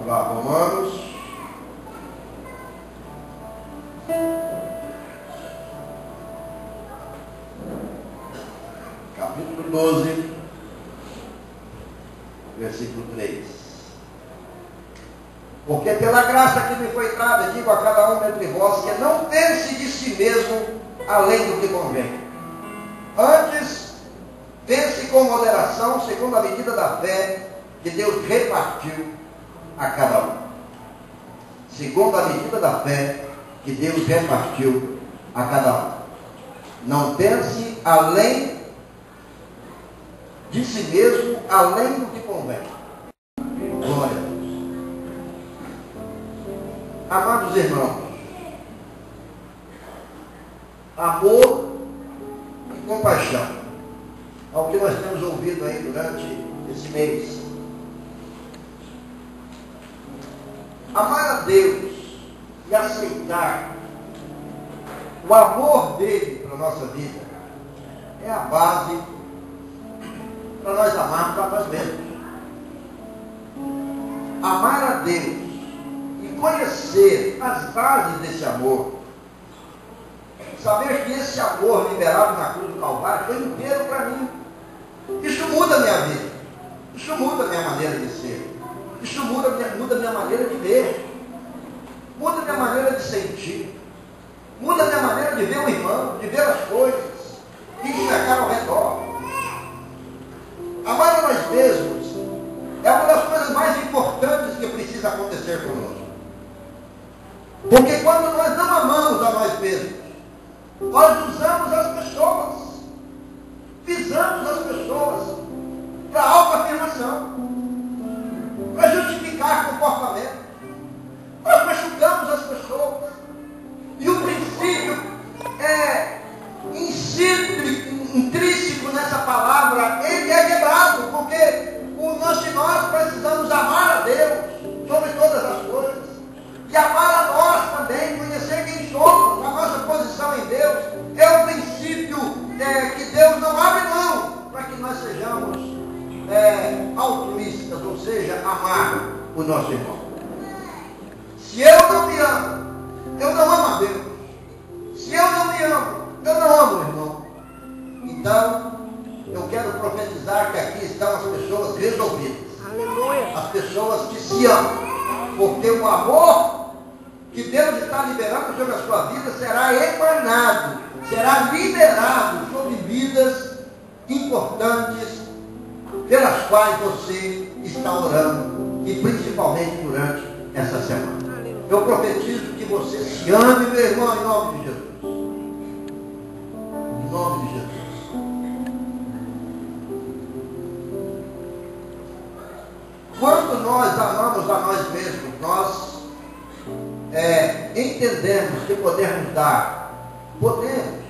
Vamos lá, Romanos. Capítulo 12, versículo 3. Porque pela graça que me foi dada, digo a cada um dentre vós, que não pense de si mesmo além do que convém. Antes, pense com moderação, segundo a medida da fé que Deus repartiu a cada um. Segundo a medida da fé que Deus repartiu a cada um. Não pense além de si mesmo, além do que convém. Glória a Deus. Amados irmãos, amor e compaixão, ao que nós temos ouvido aí durante esse mês. Amar a Deus e aceitar o amor dele para a nossa vida é a base para nós amarmos a nós mesmos. Amar a Deus e conhecer as bases desse amor, saber que esse amor liberado na cruz do Calvário foi inteiro para mim. Isso muda a minha vida, isso muda a minha maneira de ser, isso muda a minha maneira de ver, muda a minha maneira de sentir, muda a minha maneira de ver o irmão, de ver as coisas e de enxergar ao redor. Amar a nós mesmos é uma das coisas mais importantes que precisa acontecer conosco. Porque quando nós não amamos a nós mesmos, nós usamos as pessoas, visamos as pessoas para autoafirmação, para justificar comportamento. Nós machucamos as pessoas. E o princípio intrínseco nessa palavra, ele é quebrado, porque nós precisamos amar a Deus sobre todas as coisas. E amar a nós também, conhecer quem somos, a nossa posição em Deus, é o princípio que Deus não abre mão para que nós sejamos altruístas, ou seja, amar o nosso irmão. Se eu não me amo, eu não amo a Deus. Se eu não me amo, eu não amo o irmão. Então, eu quero profetizar que aqui estão as pessoas resolvidas. Aleluia. As pessoas que se amam. Porque o amor que Deus está liberando sobre a sua vida será emanado, será liberado sobre vidas importantes pelas quais você está orando, e principalmente durante essa semana. Eu profetizo que você se ame, meu irmão, em nome de Jesus. Em nome de Jesus. Quando nós amamos a nós mesmos, nós entendemos que podemos dar. Podemos.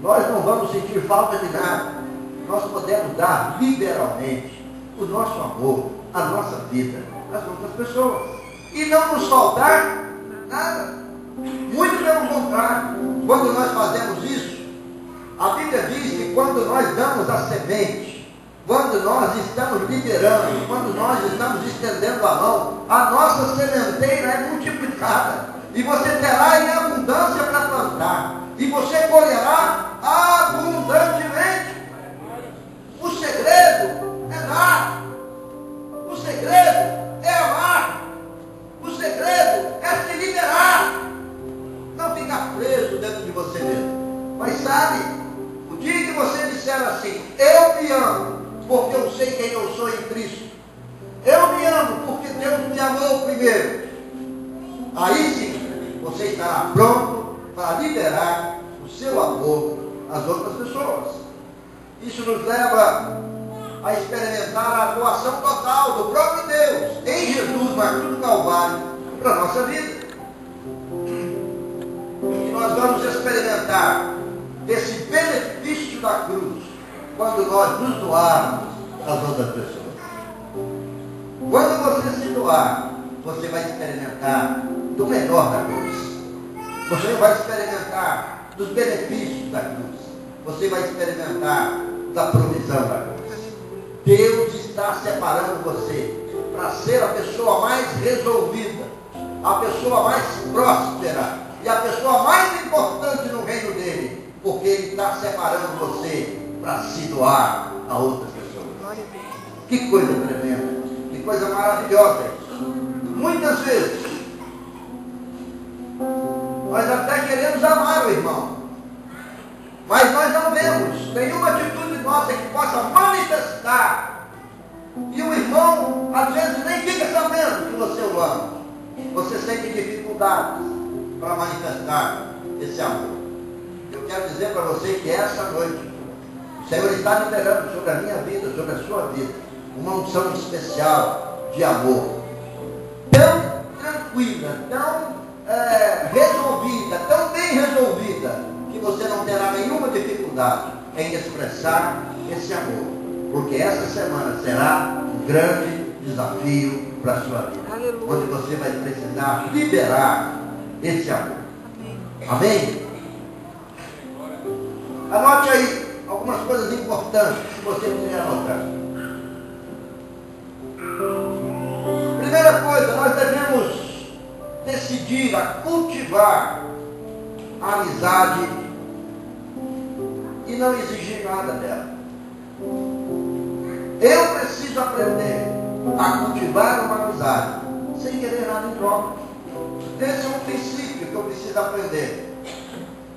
Nós não vamos sentir falta de nada. Nós podemos dar liberalmente o nosso amor, a nossa vida, às outras pessoas. E não nos faltar nada. Muito pelo contrário. Quando nós fazemos isso, a Bíblia diz que quando nós damos a semente, quando nós estamos liberando, quando nós estamos estendendo a mão, a nossa sementeira é multiplicada. E você terá em abundância para plantar. E você colherá abundantemente. O segredo é dar. O segredo é amar. O segredo é se liberar. Não ficar preso dentro de você mesmo. Mas sabe, o dia que você disser assim, eu me amo, porque eu sei quem eu sou em Cristo. Eu me amo porque Deus me amou primeiro. Aí sim, você estará pronto para liberar o seu amor às outras pessoas. Isso nos leva a experimentar a atuação total do próprio Deus em Jesus, na cruz do Calvário, para a nossa vida. E nós vamos experimentar esse benefício da cruz quando nós nos doarmos às outras pessoas. Quando você se doar, você vai experimentar do melhor da cruz. Você vai experimentar dos benefícios da cruz. Você vai experimentar da provisão da cruz. Deus está separando você para ser a pessoa mais resolvida, a pessoa mais próspera e a pessoa mais importante no reino dele, porque ele está separando você para se doar a outras pessoas. Que coisa tremenda, que coisa maravilhosa isso. Muitas vezes nós até queremos amar o irmão, mas nós não vemos nenhuma atitude nossa que possa manifestar. E o irmão, às vezes, nem fica sabendo que você o ama. Você sente dificuldades para manifestar esse amor. Eu quero dizer para você que essa noite, o Senhor está liberando sobre a minha vida, sobre a sua vida, uma unção especial de amor. Tão tranquila, tão resolvida, tão bem resolvida, que você não terá nenhuma dificuldade em expressar esse amor. Porque essa semana será um grande desafio para a sua vida. Aleluia. Onde você vai precisar liberar esse amor. Amém? Anote aí algumas coisas importantes, se você quiser anotar. Primeira coisa, nós devemos decidir a cultivar a amizade e não exigir nada dela. Eu preciso aprender a cultivar uma amizade sem querer nada em troca. Esse é um princípio que eu preciso aprender.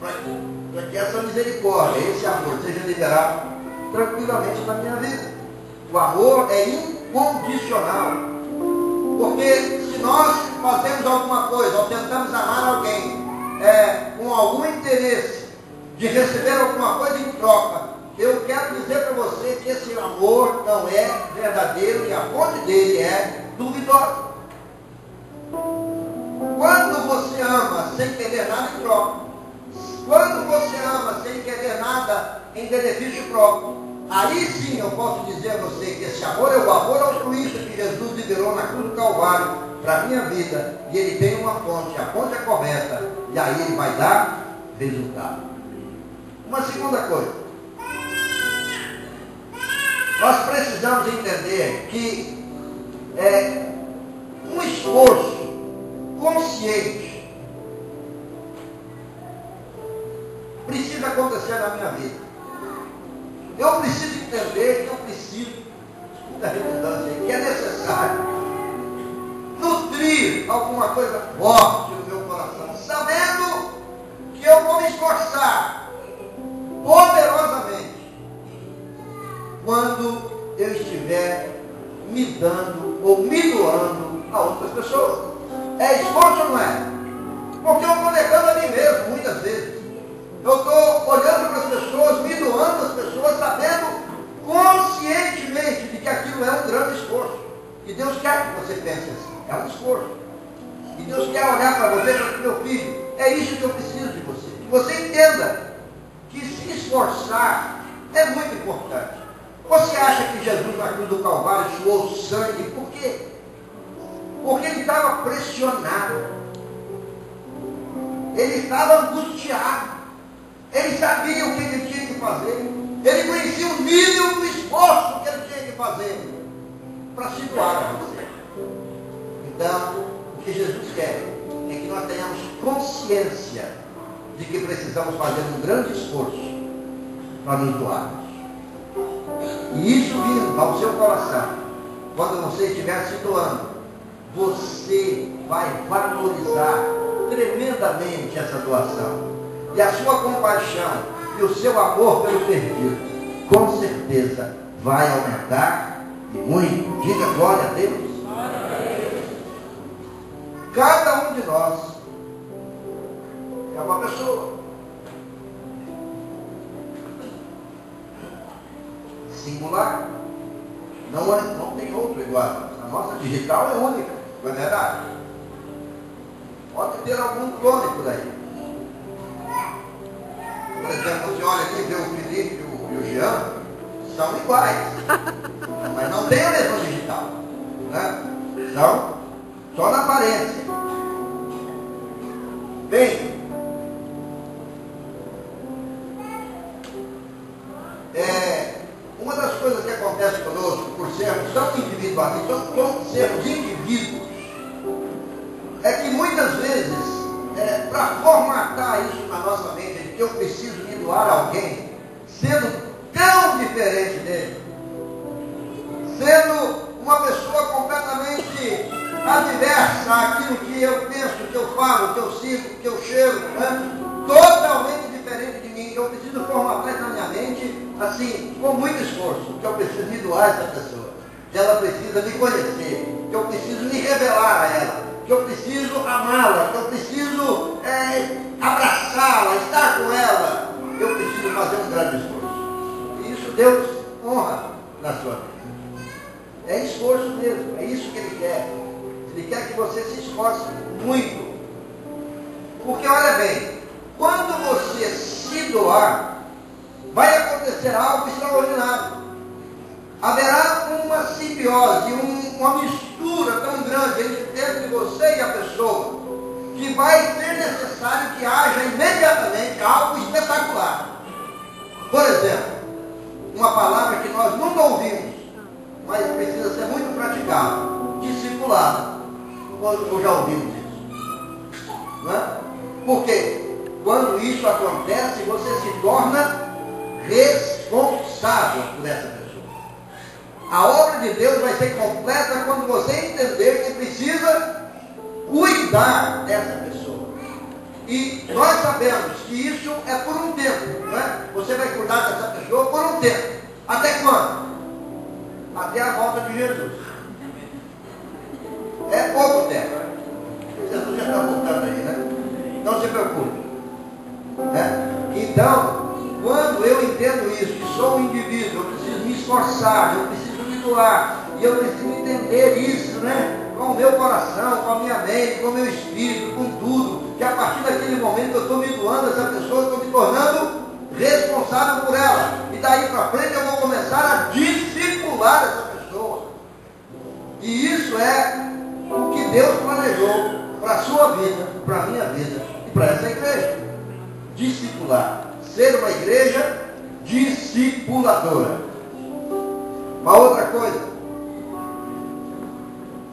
Para que essa misericórdia, esse amor seja liberado tranquilamente na minha vida. O amor é incondicional. Porque se nós fazemos alguma coisa, ou tentamos amar alguém com algum interesse de receber alguma coisa em troca, eu quero dizer para você que esse amor não é verdadeiro e a fonte dele é duvidosa. Quando você ama sem querer nada em troca, quando você ama sem querer nada em benefício próprio, aí sim eu posso dizer a você que esse amor é o amor altruísta que Jesus liberou na cruz do Calvário para a minha vida, e ele tem uma fonte, a fonte é correta, e aí ele vai dar resultado. Uma segunda coisa, nós precisamos entender que um esforço consciente precisa acontecer na minha vida. Eu preciso entender que eu preciso, da redundância, que é necessário nutrir alguma coisa forte no meu coração, sabendo que eu vou me esforçar poderosamente quando eu estiver me dando ou me doando a outras pessoas. É esforço ou não é? Porque eu estou negando a mim mesmo, muitas vezes. Eu estou olhando para as pessoas, me doando às pessoas, sabendo conscientemente de que aquilo é um grande esforço. E Deus quer que você pense assim, é um esforço. E Deus quer olhar para você e falar, meu filho, é isso que eu preciso de você. Que você entenda que se esforçar é muito importante. Você acha que Jesus na cruz do Calvário suou sangue? Por quê? Porque ele estava pressionado. Ele estava angustiado. Ele sabia o que ele tinha que fazer. Ele conhecia o nível do esforço que ele tinha que fazer para se doar a você. Então, o que Jesus quer é que nós tenhamos consciência de que precisamos fazer um grande esforço para nos doarmos. E isso vindo ao seu coração, quando você estiver se doando, você vai valorizar tremendamente essa doação. E a sua compaixão e o seu amor pelo perdido, com certeza, vai aumentar e muito. Diga glória a Deus. Cada um de nós é uma pessoa. Singular. Não tem outro igual. A nossa digital é única, não é verdade? Pode ter algum clone por aí. Por exemplo, você olha aqui e vê o Felipe e o Jean, são iguais. Mas não tem a mesma digital. Né? São só na aparência. Bem, uma das coisas que acontece conosco, por sermos tão individuais, individualistas, somos sermos indivíduos. É que muitas vezes, para formatar isso na nossa mente, de que eu preciso me doar a alguém, sendo tão diferente dele, sendo uma pessoa completamente adversa àquilo que eu penso, que eu falo, que eu sinto, que eu cheiro, né? Totalmente diferente de mim, eu preciso formatar na minha mente, assim, com muito esforço, que eu preciso me doar a essa pessoa, que ela precisa me conhecer, que eu preciso me revelar a ela, que eu preciso amá-la, que eu preciso abraçá-la, estar com ela. Eu preciso fazer um grande esforço. E isso Deus honra na sua vida. É esforço mesmo, é isso que Ele quer. Ele quer que você se esforce muito. Porque olha bem, quando você se doar, vai acontecer algo extraordinário. Haverá uma simbiose, uma mistura tão grande entre você e a pessoa, que vai ser necessário que haja imediatamente algo espetacular. Por exemplo, uma palavra que nós nunca ouvimos, mas precisa ser muito praticada: discipulado. Ou já ouvimos isso? Não é? Porque quando isso acontece, você se torna responsável por essa pessoa. A obra de Deus vai ser completa quando você entender que precisa cuidar dessa pessoa. E nós sabemos que isso é por um tempo, não é? Você vai cuidar dessa pessoa por um tempo. Até quando? Até a volta de Jesus. É pouco tempo. Jesus já está voltando aí, né? Não se preocupe. Então, quando eu entendo isso, que sou um indivíduo, eu preciso me esforçar, eu preciso me doar, e eu preciso entender isso, né? Com o meu coração, com a minha mente, com o meu espírito, com tudo, que a partir daquele momento eu estou me doando a essa pessoa, eu estou me tornando responsável por ela. E daí para frente eu vou começar a discipular essa pessoa. E isso é o que Deus planejou para a sua vida, para a minha vida e para essa igreja. Discipular. Ser uma igreja discipuladora. Uma outra coisa.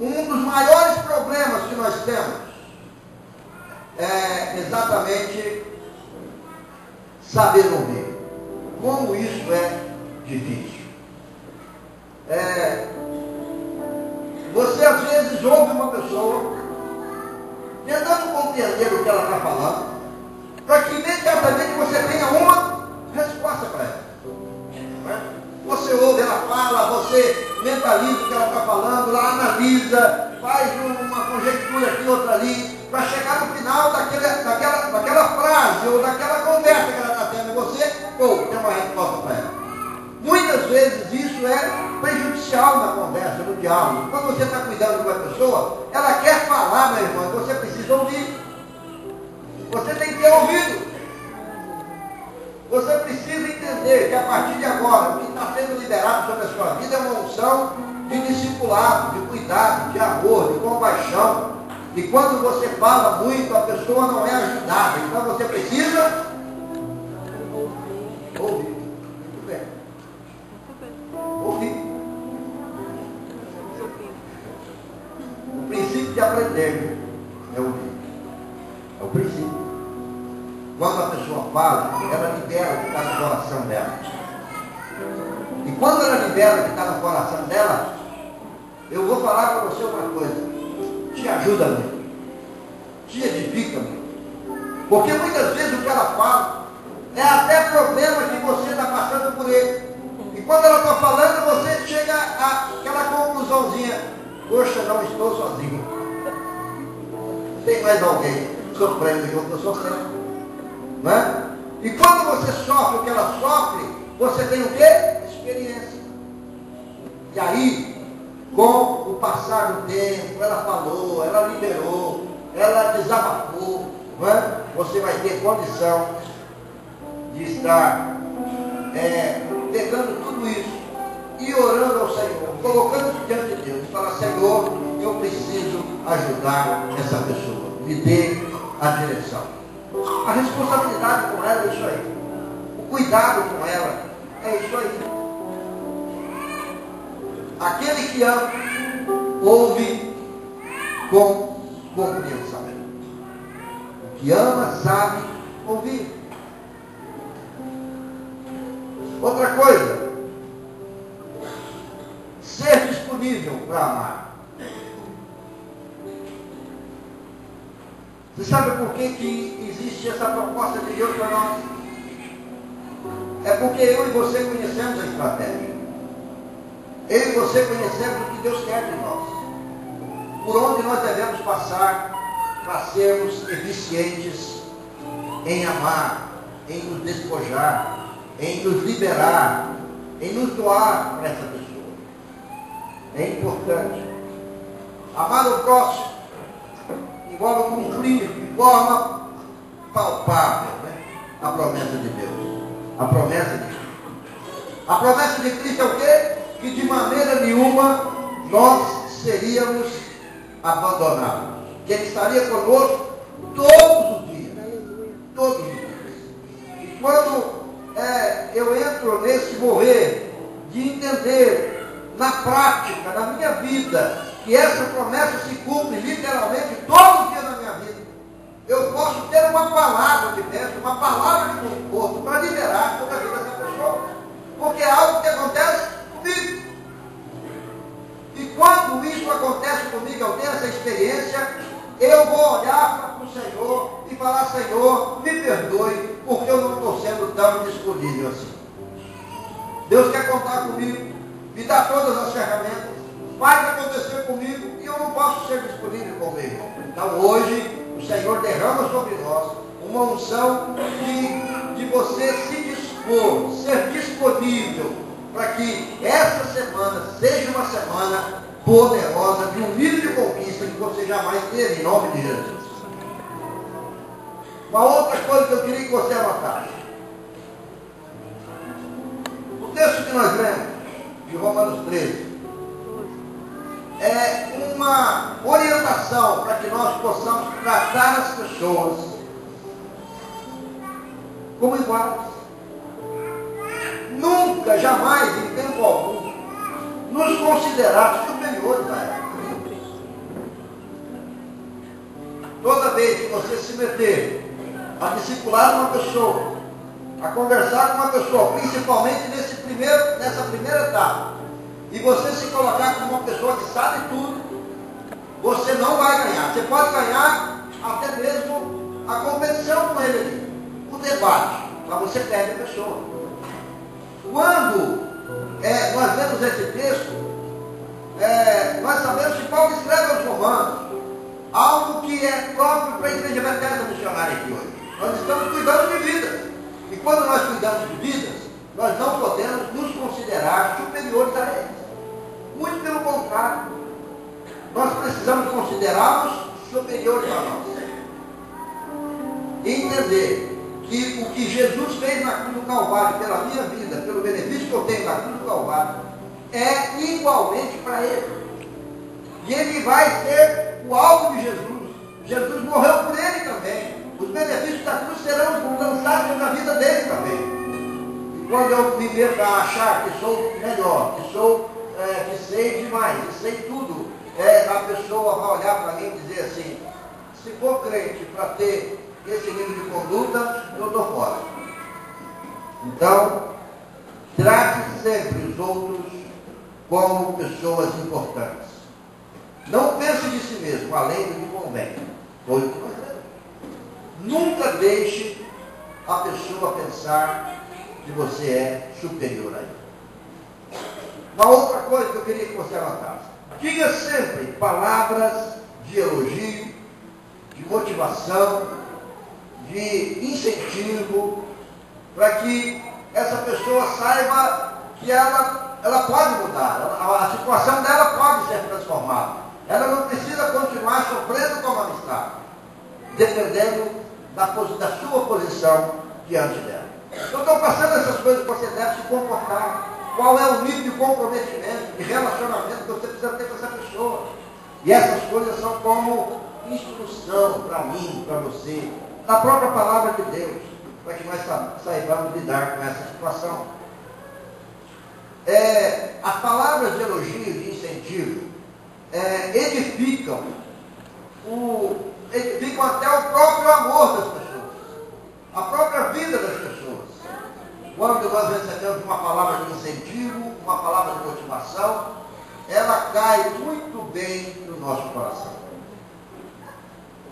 Um dos maiores problemas que nós temos é exatamente saber ouvir. Como isso é difícil. Você às vezes ouve uma pessoa tentando compreender o que ela está falando, para que imediatamente você tenha uma resposta para ela. Você ouve, ela fala, você mentaliza o que ela está falando, ela analisa, faz uma conjectura aqui, outra ali, para chegar no final daquela frase ou daquela conversa que ela está tendo, e você tem uma resposta para ela. Muitas vezes isso é prejudicial na conversa, no diálogo. Quando você está cuidando de uma pessoa, ela quer falar, meu irmão, você precisa ouvir. Você tem que ter ouvido. Você precisa entender que a partir de agora, o que está sendo liberado sobre a sua vida é uma unção de discipulado, de cuidado, de amor, de compaixão. E quando você fala muito, a pessoa não é ajudada. Então você precisa ouvir. Muito bem. Ouvir. O princípio de aprender é ouvir. É o princípio. Quando a pessoa fala, ela libera o que está no coração dela. E quando ela libera o que está no coração dela, eu vou falar para você uma coisa. Te ajuda muito. Te edifica muito. Porque muitas vezes o que ela fala é até problema que você está passando por ele. E quando ela está falando, você chega àquela conclusãozinha: poxa, não estou sozinho. Tem mais alguém sofrendo que eu estou sofrendo. Não é? E quando você sofre o que ela sofre, você tem o quê? Experiência. E aí, com o passar do tempo, ela falou, ela liberou, ela desabafou, não é? Você vai ter condição de estar pegando tudo isso e orando ao Senhor, colocando diante de Deus, falar: Senhor, eu preciso ajudar essa pessoa, me dê a direção. A responsabilidade com ela é isso aí. O cuidado com ela é isso aí. Aquele que ama, ouve com compreensão. O que ama, sabe ouvir. Outra coisa, ser disponível para amar. Você sabe por que existe essa proposta de Deus para nós? É porque eu e você conhecemos a estratégia. Eu e você conhecemos o que Deus quer de nós. Por onde nós devemos passar para sermos eficientes em amar, em nos despojar, em nos liberar, em nos doar para essa pessoa. É importante. Amar o próximo envolve cumprir de forma palpável, né, a promessa de Deus. A promessa de Cristo. A promessa de Cristo é o quê? Que de maneira nenhuma nós seríamos abandonados. Que Ele estaria conosco todos os dias. Todos os dias. E quando eu entro nesse mover de entender na prática, na minha vida, que essa promessa se cumpre literalmente todos os dias da minha vida, eu posso ter uma palavra de bênção, uma palavra de conforto para liberar toda a vida dessa pessoa. Porque é algo que acontece comigo. E quando isso acontece comigo, eu tenho essa experiência, eu vou olhar para o Senhor e falar: Senhor, me perdoe, porque eu não estou sendo tão disponível assim. Deus quer contar comigo, me dá todas as ferramentas, faz acontecer comigo, e eu não posso ser disponível com o meu irmão. Então hoje, o Senhor derrama sobre nós uma unção de você se dispor, ser disponível, para que essa semana seja uma semana poderosa, de um nível de conquista que você jamais teve, em nome de Jesus. Uma outra coisa que eu queria que você anotasse. O texto que nós lemos, de Romanos 13, é uma orientação para que nós possamos tratar as pessoas como iguais. Nunca, jamais, em tempo algum, nos considerar superiores a ela. Toda vez que você se meter a discipular uma pessoa, a conversar com uma pessoa, principalmente nessa primeira etapa, e você se colocar como uma pessoa que sabe tudo, você não vai ganhar. Você pode ganhar até mesmo a competição com ele ali, o debate, mas você perde a pessoa. Quando nós lemos esse texto, nós sabemos que Paulo escreve aos Romanos algo que é próprio para a Igreja Bethesda missionária aqui hoje. Nós estamos cuidando de vidas. E quando nós cuidamos de vidas, nós não podemos nos considerar superiores a eles. Muito pelo contrário. Nós precisamos considerá-los superiores a nós. E entender que o que Jesus fez na cruz do Calvário, pela minha vida, pelo benefício que eu tenho na cruz do Calvário, é igualmente para ele. E ele vai ser o alvo de Jesus. Jesus morreu por ele também. Os benefícios da cruz serão lançados na vida dele também. E quando eu me meto a achar que sou melhor, que sei demais, que sei tudo, a pessoa vai olhar para mim e dizer assim: se for crente para ter esse nível de conduta, eu estou fora. Então, trate sempre os outros como pessoas importantes. Não pense de si mesmo, além do que convém. Foi o que nós lemos. Nunca deixe a pessoa pensar que você é superior a ele. Uma outra coisa que eu queria que você anotasse: diga sempre palavras de elogio, de motivação, de incentivo, para que essa pessoa saiba que ela pode mudar, a situação dela pode ser transformada. Ela não precisa continuar sofrendo como ela está, dependendo da sua posição diante dela. Eu estou passando essas coisas que você deve se comportar. Qual é o nível de comprometimento, de relacionamento que você precisa ter com essa pessoa. E essas coisas são como instrução para mim, para você, da própria palavra de Deus, para que nós saibamos lidar com essa situação. as palavras de elogio, de incentivo, edificam até o próprio amor das pessoas, a própria vida das pessoas. Quando nós recebemos uma palavra de incentivo, uma palavra de motivação, ela cai muito bem no nosso coração.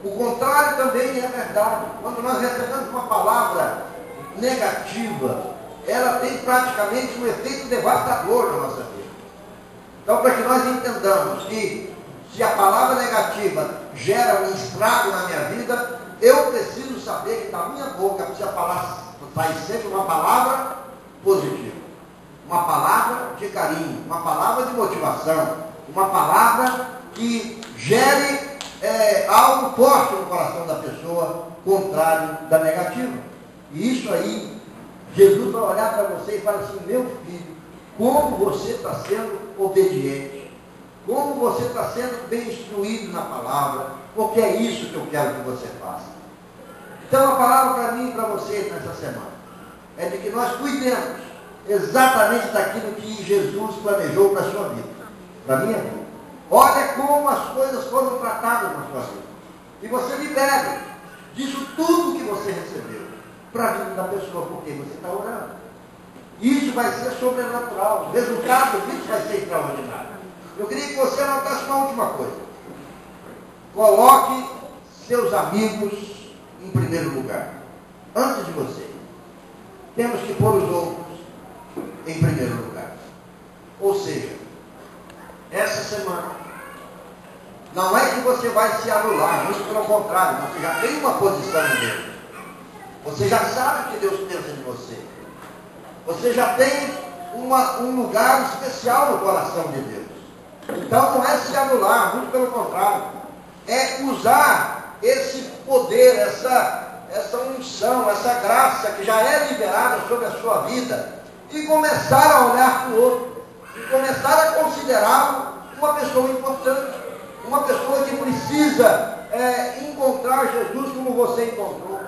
O contrário também é verdade. Quando nós recebemos uma palavra negativa, ela tem praticamente um efeito devastador na nossa vida. Então, para que nós entendamos que se a palavra negativa gera um estrago na minha vida, eu preciso saber que da minha boca precisa sair sempre uma palavra positiva, uma palavra de carinho, uma palavra de motivação, uma palavra que gere algo forte no coração da pessoa, contrário da negativa. E isso aí, Jesus vai olhar para você e fala assim: meu filho, como você está sendo obediente, como você está sendo bem instruído na palavra, porque é isso que eu quero que você faça. Então a palavra para mim e para vocês nessa semana é de que nós cuidemos exatamente daquilo que Jesus planejou para a sua vida, para a minha vida. Olha como as coisas foram tratadas na sua vida. E você libere disso tudo que você recebeu para a vida da pessoa, porque você está orando. Isso vai ser sobrenatural. O resultado disso vai ser extraordinário. Eu queria que você anotasse uma última coisa. Coloque seus amigos em primeiro lugar, antes de você. Temos que pôr os outros em primeiro lugar. Ou seja, essa semana, não é que você vai se anular, muito pelo contrário, você já tem uma posição em Deus. Você já sabe o que Deus pensa de você. Você já tem um lugar especial no coração de Deus. Então não é se anular, muito pelo contrário. É usar esse poder, essa unção, essa graça que já é liberada sobre a sua vida e começar a olhar para o outro. E começar a considerá-lo uma pessoa importante. Uma pessoa que precisa encontrar Jesus como você encontrou.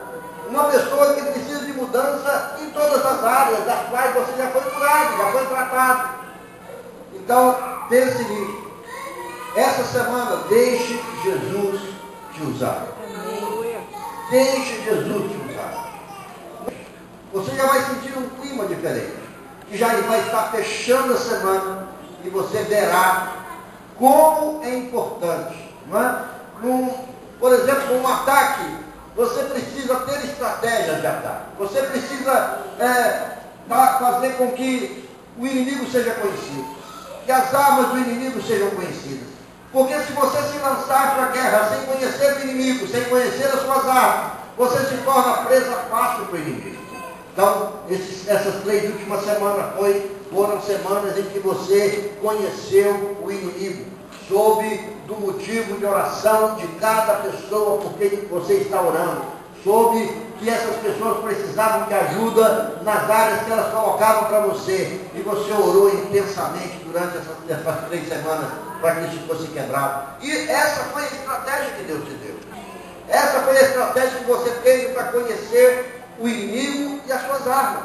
Uma pessoa que precisa de mudança em todas as áreas das quais você já foi curado, já foi tratado. Então, pense nisso. Essa semana, deixe Jesus te usar. Deixe Jesus te usar. Você já vai sentir um clima diferente. Que já vai estar fechando a semana e você verá como é importante. Não é? Por exemplo, um ataque, você precisa ter estratégias de ataque. Você precisa fazer com que o inimigo seja conhecido. Que as armas do inimigo sejam conhecidas. Porque se você se lançar para a guerra sem conhecer o inimigo, sem conhecer as suas armas, você se torna presa fácil para o inimigo. Então, essas 3 últimas semanas foram semanas em que você conheceu o inimigo, soube do motivo de oração de cada pessoa por quem você está orando, soube que essas pessoas precisavam de ajuda nas áreas que elas colocavam para você, e você orou intensamente durante essas 3 semanas para que isso fosse quebrado. E essa foi a estratégia que Deus te deu. Essa foi a estratégia que você teve para conhecer o inimigo e as suas armas.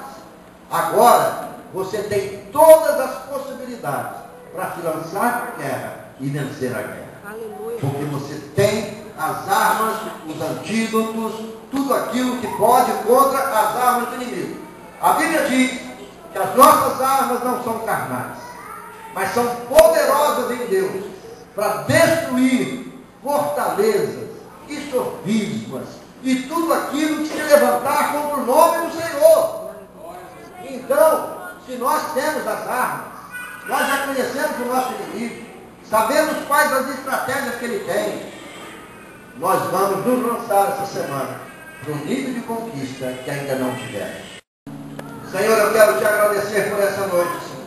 Agora, você tem todas as possibilidades para se lançar na guerra e vencer a guerra. Aleluia. Porque você tem as armas, os antídotos, tudo aquilo que pode contra as armas do inimigo. A Bíblia diz que as nossas armas não são carnais, mas são poderosas em Deus para destruir fortalezas e sofismas e tudo aquilo que se levantar contra o nome do Senhor. Então, se nós temos as armas, nós já conhecemos o nosso inimigo, sabemos quais as estratégias que ele tem, nós vamos nos lançar essa semana para um nível de conquista que ainda não tivemos. Senhor, eu quero te agradecer por essa noite, Senhor.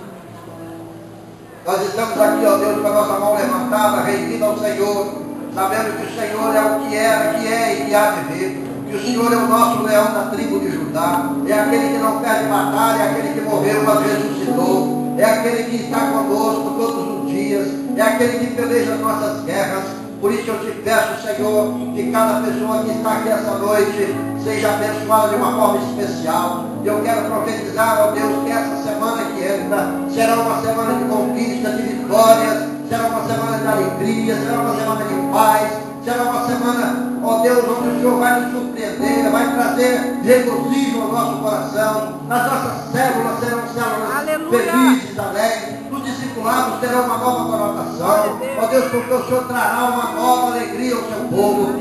Nós estamos aqui, ó Deus, com a nossa mão levantada, rendida ao Senhor, sabendo que o Senhor é o que era, que é e que há de vir, que o Senhor é o nosso leão da tribo de Judá, é aquele que não perde batalha, é aquele que morreu, mas ressuscitou, é aquele que está conosco todos os dias, é aquele que peleja as nossas guerras. Por isso eu te peço, Senhor, que cada pessoa que está aqui essa noite seja abençoada de uma forma especial. Eu quero profetizar, ó Deus, que essa semana que entra, 60, será uma semana de conquista, de vitórias, será uma semana de alegria, será uma semana de paz, será uma semana, ó Deus, onde o Senhor vai nos surpreender, vai trazer regozijo ao nosso coração, as nossas células serão células felizes, alegres, nos discipulados terão uma nova conotação, ó Deus, porque o Senhor trará uma nova alegria ao seu povo.